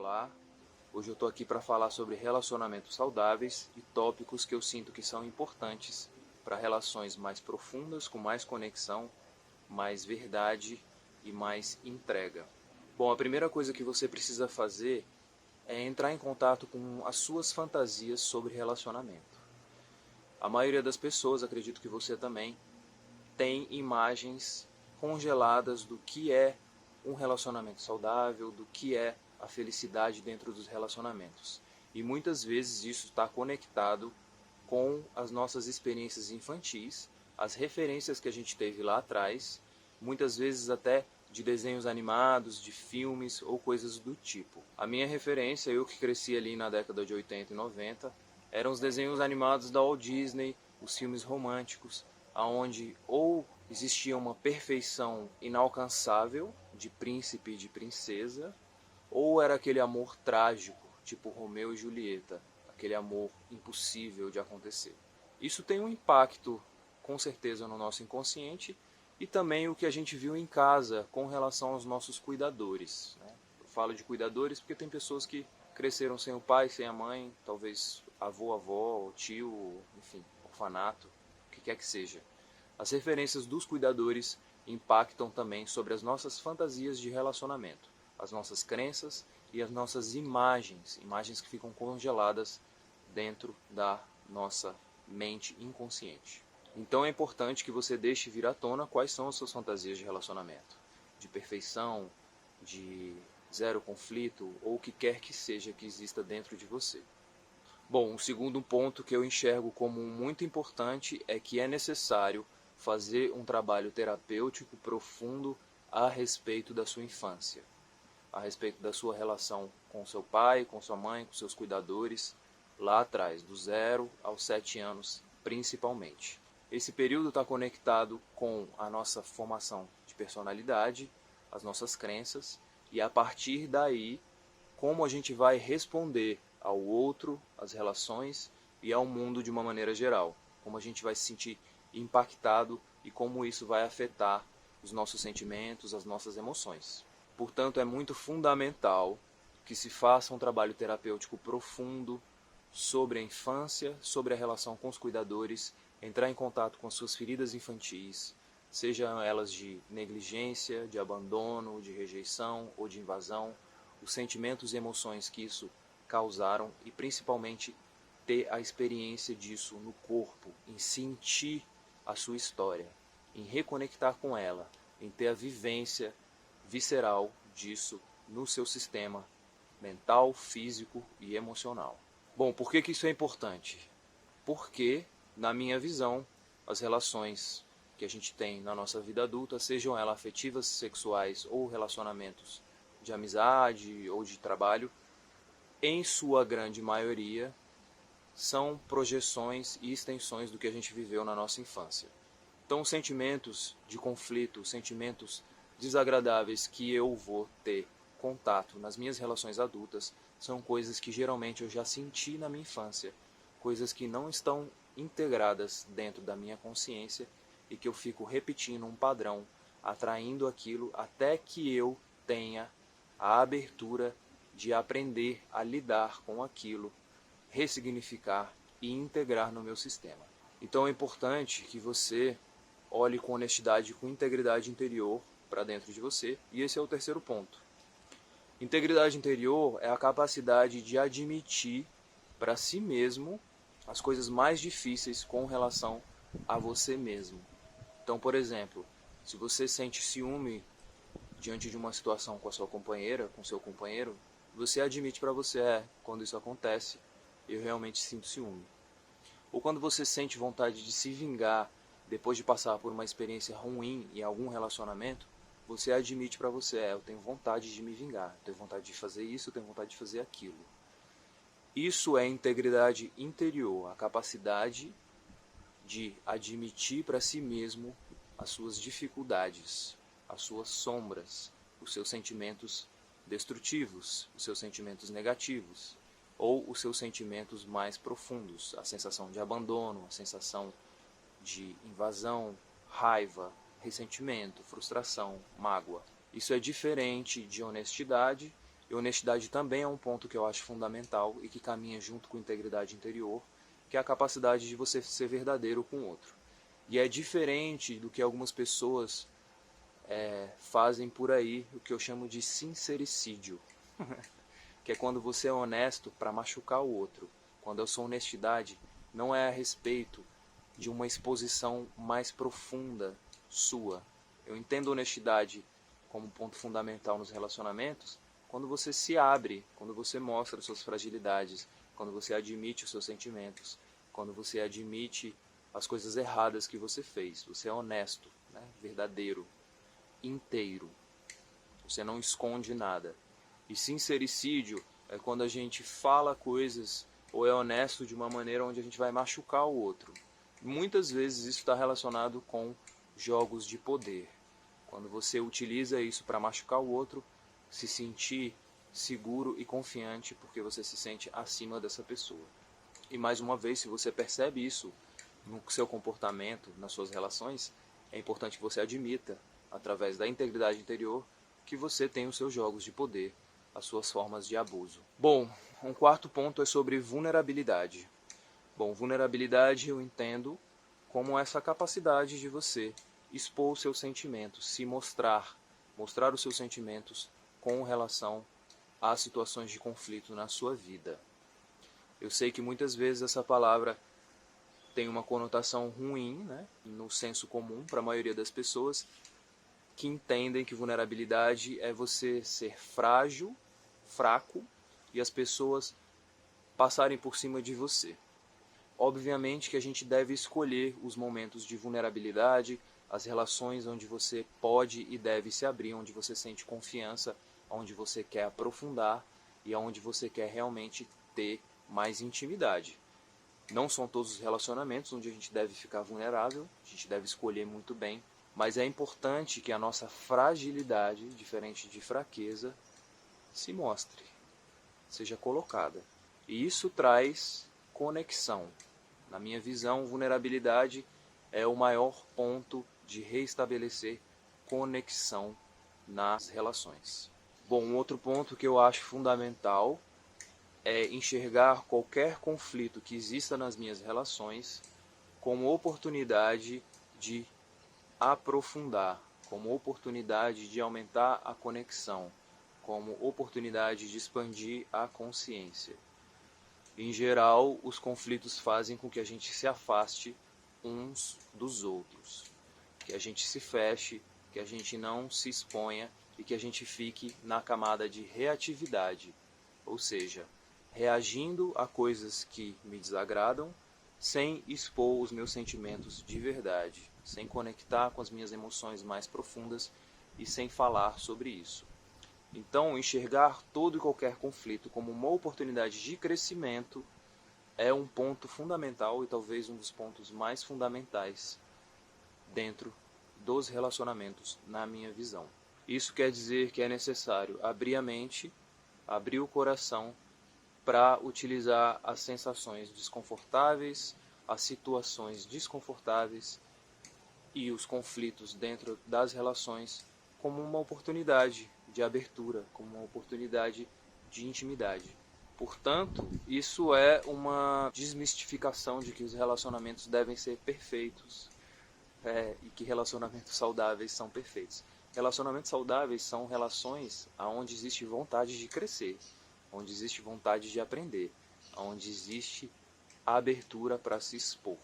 Olá, hoje eu estou aqui para falar sobre relacionamentos saudáveis e tópicos que eu sinto que são importantes para relações mais profundas, com mais conexão, mais verdade e mais entrega. Bom, a primeira coisa que você precisa fazer é entrar em contato com as suas fantasias sobre relacionamento. A maioria das pessoas, acredito que você também, tem imagens congeladas do que é um relacionamento saudável, do que é a felicidade dentro dos relacionamentos. E muitas vezes isso está conectado com as nossas experiências infantis, as referências que a gente teve lá atrás, muitas vezes até de desenhos animados, de filmes ou coisas do tipo. A minha referência, eu que cresci ali na década de 80 e 90, eram os desenhos animados da Walt Disney, os filmes românticos, aonde ou existia uma perfeição inalcançável de príncipe e de princesa, ou era aquele amor trágico, tipo Romeu e Julieta, aquele amor impossível de acontecer. Isso tem um impacto, com certeza, no nosso inconsciente e também o que a gente viu em casa com relação aos nossos cuidadores. Eu falo de cuidadores porque tem pessoas que cresceram sem o pai, sem a mãe, talvez avô, avó, tio, enfim, orfanato, o que quer que seja. As referências dos cuidadores impactam também sobre as nossas fantasias de relacionamento, as nossas crenças e as nossas imagens que ficam congeladas dentro da nossa mente inconsciente. Então é importante que você deixe vir à tona quais são as suas fantasias de relacionamento, de perfeição, de zero conflito ou o que quer que seja que exista dentro de você. Bom, um segundo ponto que eu enxergo como muito importante é que é necessário fazer um trabalho terapêutico profundo a respeito da sua infância, a respeito da sua relação com seu pai, com sua mãe, com seus cuidadores, lá atrás, do 0 aos 7 anos, principalmente. Esse período está conectado com a nossa formação de personalidade, as nossas crenças, e a partir daí, como a gente vai responder ao outro, às relações e ao mundo de uma maneira geral. Como a gente vai se sentir impactado e como isso vai afetar os nossos sentimentos, as nossas emoções. Portanto, é muito fundamental que se faça um trabalho terapêutico profundo sobre a infância, sobre a relação com os cuidadores, entrar em contato com as suas feridas infantis, sejam elas de negligência, de abandono, de rejeição ou de invasão, os sentimentos e emoções que isso causaram e principalmente ter a experiência disso no corpo, em sentir a sua história, em reconectar com ela, em ter a vivência visceral disso no seu sistema mental, físico e emocional. Bom, por que isso é importante? Porque, na minha visão, as relações que a gente tem na nossa vida adulta, sejam elas afetivas, sexuais ou relacionamentos de amizade ou de trabalho, em sua grande maioria, são projeções e extensões do que a gente viveu na nossa infância. Então, os sentimentos de conflito, sentimentos desagradáveis que eu vou ter contato nas minhas relações adultas, são coisas que geralmente eu já senti na minha infância, coisas que não estão integradas dentro da minha consciência e que eu fico repetindo um padrão, atraindo aquilo até que eu tenha a abertura de aprender a lidar com aquilo, ressignificar e integrar no meu sistema. Então é importante que você olhe com honestidade e com integridade interior para dentro de você, e esse é o terceiro ponto. Integridade interior é a capacidade de admitir para si mesmo as coisas mais difíceis com relação a você mesmo. Então, por exemplo, se você sente ciúme diante de uma situação com a sua companheira, com seu companheiro, você admite para você, quando isso acontece, eu realmente sinto ciúme. Ou quando você sente vontade de se vingar depois de passar por uma experiência ruim em algum relacionamento, você admite para você, eu tenho vontade de me vingar, eu tenho vontade de fazer isso, eu tenho vontade de fazer aquilo. Isso é integridade interior, a capacidade de admitir para si mesmo as suas dificuldades, as suas sombras, os seus sentimentos destrutivos, os seus sentimentos negativos, ou os seus sentimentos mais profundos, a sensação de abandono, a sensação de invasão, raiva, ressentimento, frustração, mágoa. Isso é diferente de honestidade. E honestidade também é um ponto que eu acho fundamental e que caminha junto com integridade interior, que é a capacidade de você ser verdadeiro com o outro. E é diferente do que algumas pessoas fazem por aí, o que eu chamo de sincericídio, que é quando você é honesto para machucar o outro. Quando eu sou honestidade, não é a respeito de uma exposição mais profunda sua. Eu entendo honestidade como ponto fundamental nos relacionamentos quando você se abre, quando você mostra suas fragilidades, quando você admite os seus sentimentos, quando você admite as coisas erradas que você fez. Você é honesto, né? Verdadeiro, inteiro. Você não esconde nada. E sincericídio é quando a gente fala coisas ou é honesto de uma maneira onde a gente vai machucar o outro. Muitas vezes isso está relacionado com jogos de poder. Quando você utiliza isso para machucar o outro, se sentir seguro e confiante porque você se sente acima dessa pessoa. E mais uma vez, se você percebe isso no seu comportamento, nas suas relações, é importante que você admita, através da integridade interior, que você tem os seus jogos de poder, as suas formas de abuso. Bom, um quarto ponto é sobre vulnerabilidade. Bom, vulnerabilidade eu entendo como essa capacidade de você expor os seus sentimentos, se mostrar os seus sentimentos com relação a situações de conflito na sua vida. Eu sei que muitas vezes essa palavra tem uma conotação ruim, né, no senso comum para a maioria das pessoas, que entendem que vulnerabilidade é você ser frágil, fraco, e as pessoas passarem por cima de você. Obviamente que a gente deve escolher os momentos de vulnerabilidade, as relações onde você pode e deve se abrir, onde você sente confiança, onde você quer aprofundar e onde você quer realmente ter mais intimidade. Não são todos os relacionamentos onde a gente deve ficar vulnerável, a gente deve escolher muito bem, mas é importante que a nossa fragilidade, diferente de fraqueza, se mostre, seja colocada. E isso traz conexão. Na minha visão, vulnerabilidade é o maior ponto de reestabelecer conexão nas relações. Bom, um outro ponto que eu acho fundamental é enxergar qualquer conflito que exista nas minhas relações como oportunidade de aprofundar, como oportunidade de aumentar a conexão, como oportunidade de expandir a consciência. Em geral, os conflitos fazem com que a gente se afaste uns dos outros, que a gente se feche, que a gente não se exponha e que a gente fique na camada de reatividade, ou seja, reagindo a coisas que me desagradam, sem expor os meus sentimentos de verdade, sem conectar com as minhas emoções mais profundas e sem falar sobre isso. Então, enxergar todo e qualquer conflito como uma oportunidade de crescimento é um ponto fundamental e talvez um dos pontos mais fundamentais dentro dos relacionamentos, na minha visão. Isso quer dizer que é necessário abrir a mente, abrir o coração para utilizar as sensações desconfortáveis, as situações desconfortáveis e os conflitos dentro das relações como uma oportunidade de abertura, como uma oportunidade de intimidade. Portanto, isso é uma desmistificação de que os relacionamentos devem ser perfeitos e que relacionamentos saudáveis são perfeitos. Relacionamentos saudáveis são relações onde existe vontade de crescer, onde existe vontade de aprender, onde existe abertura para se expor.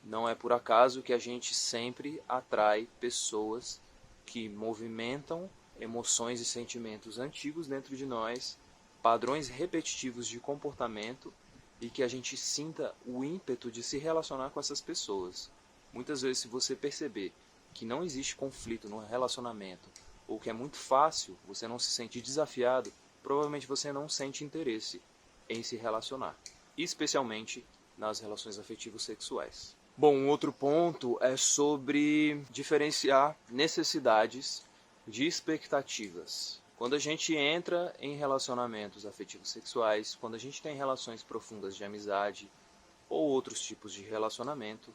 Não é por acaso que a gente sempre atrai pessoas que movimentam emoções e sentimentos antigos dentro de nós, padrões repetitivos de comportamento e que a gente sinta o ímpeto de se relacionar com essas pessoas. Muitas vezes, se você perceber que não existe conflito no relacionamento ou que é muito fácil, você não se sente desafiado, provavelmente você não sente interesse em se relacionar, especialmente nas relações afetivos sexuais. Bom, um outro ponto é sobre diferenciar necessidades de expectativas. Quando a gente entra em relacionamentos afetivos sexuais, quando a gente tem relações profundas de amizade ou outros tipos de relacionamento,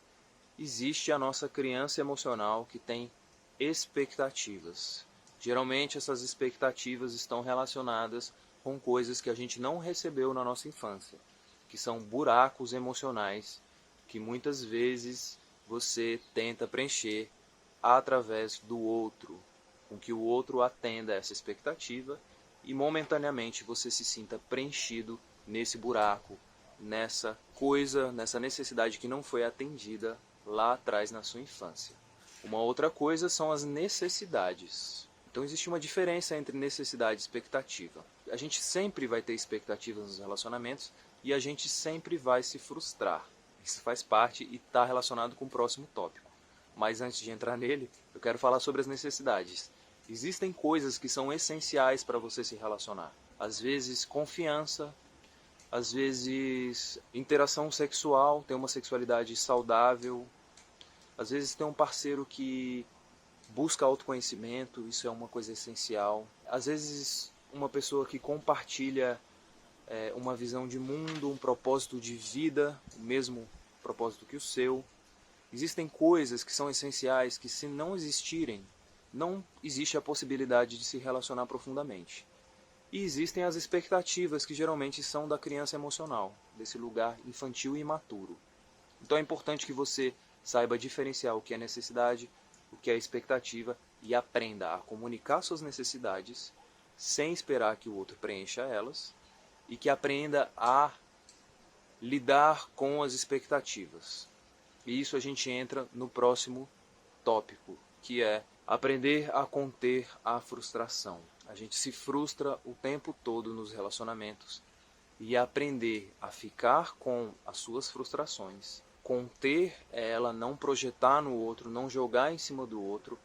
existe a nossa criança emocional que tem expectativas. Geralmente essas expectativas estão relacionadas com coisas que a gente não recebeu na nossa infância, que são buracos emocionais que muitas vezes você tenta preencher através do outro, com que o outro atenda a essa expectativa e momentaneamente você se sinta preenchido nesse buraco, nessa coisa, nessa necessidade que não foi atendida lá atrás na sua infância. Uma outra coisa são as necessidades. Então existe uma diferença entre necessidade e expectativa. A gente sempre vai ter expectativas nos relacionamentos e a gente sempre vai se frustrar. Isso faz parte e está relacionado com o próximo tópico. Mas antes de entrar nele, eu quero falar sobre as necessidades. Existem coisas que são essenciais para você se relacionar. Às vezes confiança, às vezes interação sexual, ter uma sexualidade saudável. Às vezes tem um parceiro que busca autoconhecimento, isso é uma coisa essencial. Às vezes uma pessoa que compartilha uma visão de mundo, um propósito de vida, o mesmo propósito que o seu. Existem coisas que são essenciais que, se não existirem, não existe a possibilidade de se relacionar profundamente. E existem as expectativas que geralmente são da criança emocional, desse lugar infantil e imaturo. Então é importante que você saiba diferenciar o que é necessidade, o que é expectativa e aprenda a comunicar suas necessidades sem esperar que o outro preencha elas e que aprenda a lidar com as expectativas. E isso a gente entra no próximo tópico, que é aprender a conter a frustração. A gente se frustra o tempo todo nos relacionamentos e aprender a ficar com as suas frustrações, conter ela, não projetar no outro, não jogar em cima do outro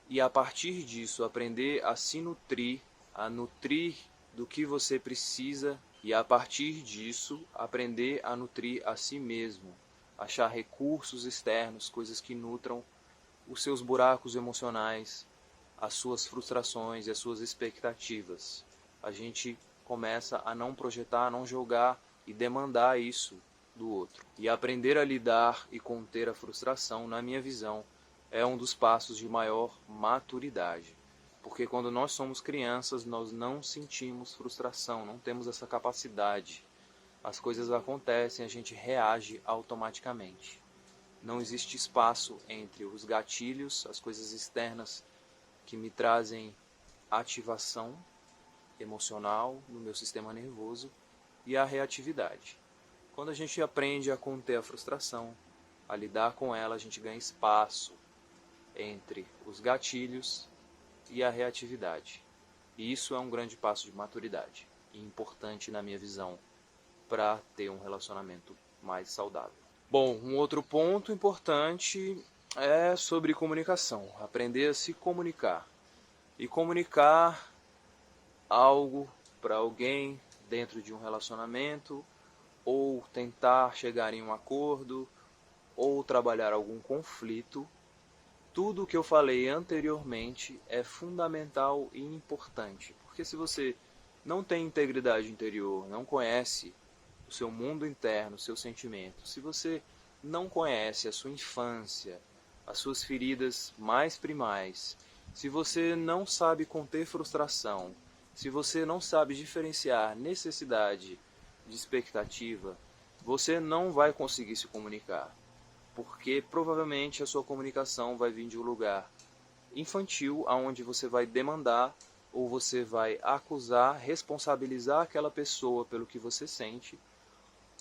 e a partir disso aprender a se nutrir, a nutrir do que você precisa e a partir disso aprender a nutrir a si mesmo, achar recursos externos, coisas que nutram os seus buracos emocionais, as suas frustrações e as suas expectativas. A gente começa a não projetar, a não jogar e demandar isso do outro. E aprender a lidar e conter a frustração, na minha visão, é um dos passos de maior maturidade. Porque quando nós somos crianças, nós não sentimos frustração, não temos essa capacidade. As coisas acontecem, a gente reage automaticamente. Não existe espaço entre os gatilhos, as coisas externas que me trazem ativação emocional no meu sistema nervoso e a reatividade. Quando a gente aprende a conter a frustração, a lidar com ela, a gente ganha espaço entre os gatilhos e a reatividade. E isso é um grande passo de maturidade e importante na minha visão para ter um relacionamento mais saudável. Bom, um outro ponto importante é sobre comunicação. Aprender a se comunicar. E comunicar algo para alguém dentro de um relacionamento, ou tentar chegar em um acordo, ou trabalhar algum conflito. Tudo o que eu falei anteriormente é fundamental e importante. Porque se você não tem integridade interior, não conhece o seu mundo interno, os seus sentimentos, se você não conhece a sua infância, as suas feridas mais primais, se você não sabe conter frustração, se você não sabe diferenciar necessidade de expectativa, você não vai conseguir se comunicar. Porque provavelmente a sua comunicação vai vir de um lugar infantil, onde você vai demandar ou você vai acusar, responsabilizar aquela pessoa pelo que você sente,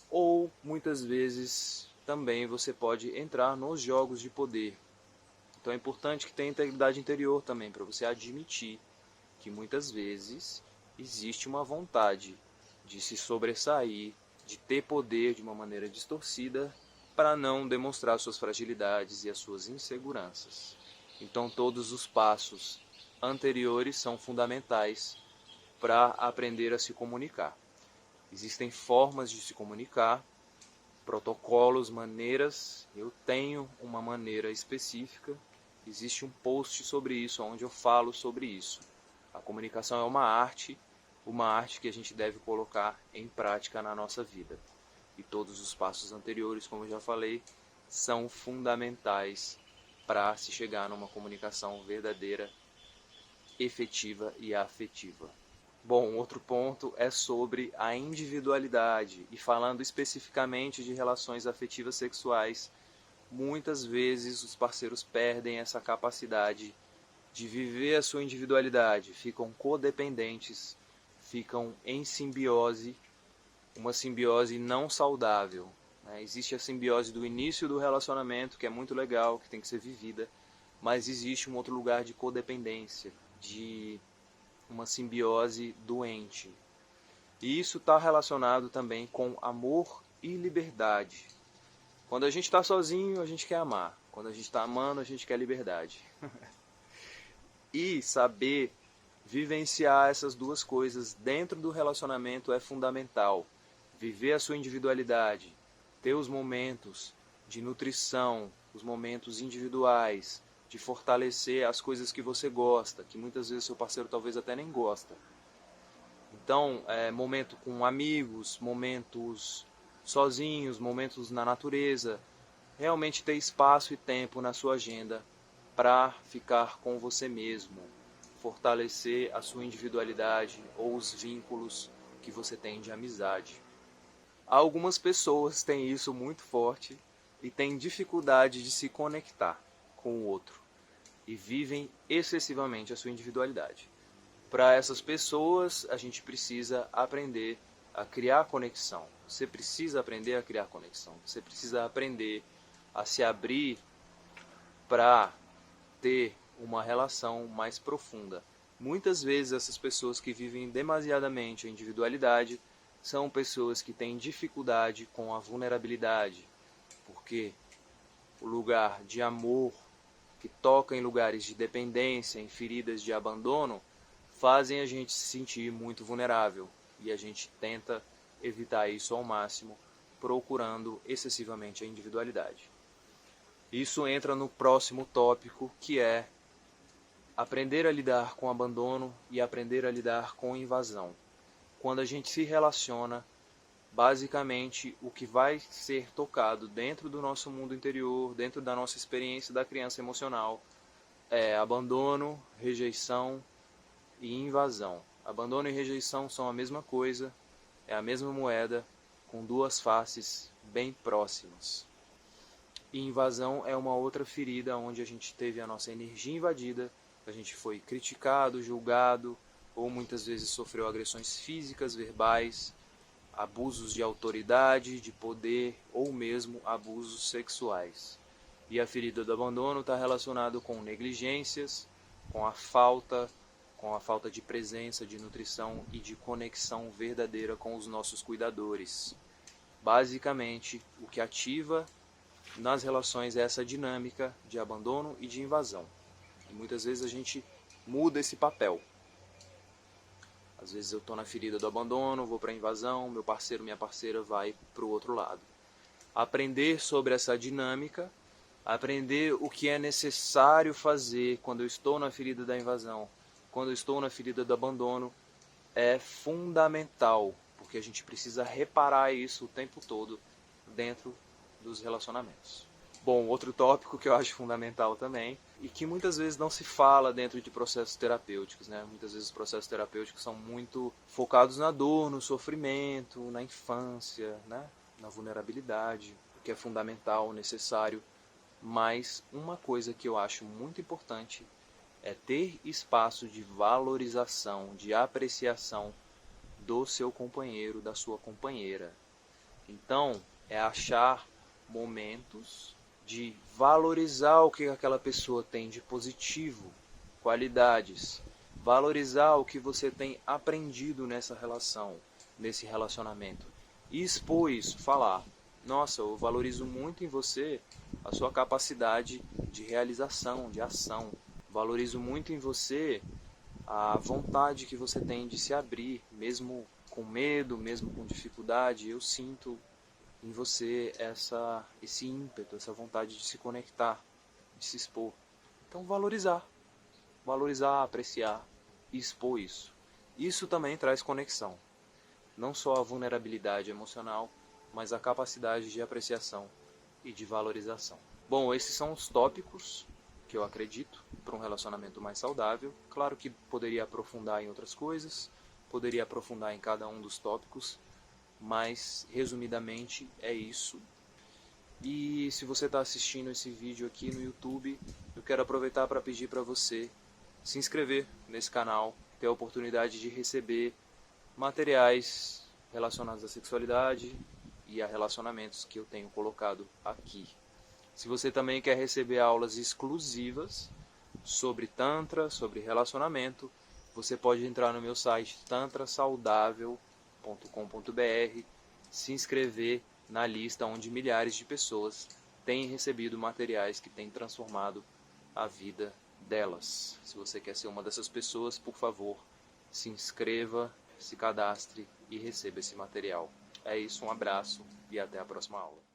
ou muitas vezes também você pode entrar nos jogos de poder. Então é importante que tenha integridade interior também, para você admitir que muitas vezes existe uma vontade de se sobressair, de ter poder de uma maneira distorcida, para não demonstrar suas fragilidades e as suas inseguranças. Então todos os passos anteriores são fundamentais para aprender a se comunicar. Existem formas de se comunicar, protocolos, maneiras. Eu tenho uma maneira específica. Existe um post sobre isso, onde eu falo sobre isso. A comunicação é uma arte que a gente deve colocar em prática na nossa vida. E todos os passos anteriores, como eu já falei, são fundamentais para se chegar numa comunicação verdadeira, efetiva e afetiva. Bom, outro ponto é sobre a individualidade, e falando especificamente de relações afetivas sexuais, muitas vezes os parceiros perdem essa capacidade de viver a sua individualidade, ficam codependentes, ficam em simbiose, uma simbiose não saudável. Existe a simbiose do início do relacionamento, que é muito legal, que tem que ser vivida, mas existe um outro lugar de codependência, de uma simbiose doente. E isso está relacionado também com amor e liberdade. Quando a gente está sozinho, a gente quer amar. Quando a gente está amando, a gente quer liberdade. E saber vivenciar essas duas coisas dentro do relacionamento é fundamental. Viver a sua individualidade, ter os momentos de nutrição, os momentos individuais, de fortalecer as coisas que você gosta, que muitas vezes seu parceiro talvez até nem gosta. Então, momento com amigos, momentos sozinhos, momentos na natureza, realmente ter espaço e tempo na sua agenda para ficar com você mesmo, fortalecer a sua individualidade ou os vínculos que você tem de amizade. Algumas pessoas têm isso muito forte e têm dificuldade de se conectar com o outro e vivem excessivamente a sua individualidade. Para essas pessoas, a gente precisa aprender a criar conexão. Você precisa aprender a criar conexão. Você precisa aprender a se abrir para ter uma relação mais profunda. Muitas vezes essas pessoas que vivem demasiadamente a individualidade são pessoas que têm dificuldade com a vulnerabilidade, porque o lugar de amor que toca em lugares de dependência, em feridas de abandono, fazem a gente se sentir muito vulnerável, e a gente tenta evitar isso ao máximo, procurando excessivamente a individualidade. Isso entra no próximo tópico, que é aprender a lidar com abandono e aprender a lidar com invasão. Quando a gente se relaciona, basicamente o que vai ser tocado dentro do nosso mundo interior, dentro da nossa experiência da criança emocional, é abandono, rejeição e invasão. Abandono e rejeição são a mesma coisa, é a mesma moeda, com duas faces bem próximas. E invasão é uma outra ferida onde a gente teve a nossa energia invadida, a gente foi criticado, julgado, ou muitas vezes sofreu agressões físicas, verbais, abusos de autoridade, de poder, ou mesmo abusos sexuais. E a ferida do abandono está relacionada com negligências, com a falta de presença, de nutrição e de conexão verdadeira com os nossos cuidadores. Basicamente, o que ativa nas relações é essa dinâmica de abandono e de invasão. E muitas vezes a gente muda esse papel. Às vezes eu estou na ferida do abandono, vou para a invasão, meu parceiro, minha parceira vai para o outro lado. Aprender sobre essa dinâmica, aprender o que é necessário fazer quando eu estou na ferida da invasão, quando eu estou na ferida do abandono, é fundamental, porque a gente precisa reparar isso o tempo todo dentro dos relacionamentos. Bom, outro tópico que eu acho fundamental também, e que muitas vezes não se fala dentro de processos terapêuticos, né? Muitas vezes os processos terapêuticos são muito focados na dor, no sofrimento, na infância, né? Na vulnerabilidade, o que é fundamental, necessário. Mas uma coisa que eu acho muito importante é ter espaço de valorização, de apreciação do seu companheiro, da sua companheira. Então, é achar momentos de valorizar o que aquela pessoa tem de positivo, qualidades, valorizar o que você tem aprendido nessa relação, nesse relacionamento, e expor isso, falar, nossa, eu valorizo muito em você a sua capacidade de realização, de ação, valorizo muito em você a vontade que você tem de se abrir, mesmo com medo, mesmo com dificuldade, eu sinto em você esse ímpeto, essa vontade de se conectar, de se expor. Então valorizar, apreciar e expor isso. Isso também traz conexão. Não só a vulnerabilidade emocional, mas a capacidade de apreciação e de valorização. Bom, esses são os tópicos que eu acredito para um relacionamento mais saudável. Claro que poderia aprofundar em outras coisas, poderia aprofundar em cada um dos tópicos, mas resumidamente é isso. E se você está assistindo esse vídeo aqui no YouTube, eu quero aproveitar para pedir para você se inscrever nesse canal, ter a oportunidade de receber materiais relacionados à sexualidade e a relacionamentos que eu tenho colocado aqui. Se você também quer receber aulas exclusivas sobre Tantra, sobre relacionamento, você pode entrar no meu site tantrasaudável.com.br, se inscrever na lista onde milhares de pessoas têm recebido materiais que têm transformado a vida delas. Se você quer ser uma dessas pessoas, por favor, se inscreva, se cadastre e receba esse material. É isso, um abraço e até a próxima aula.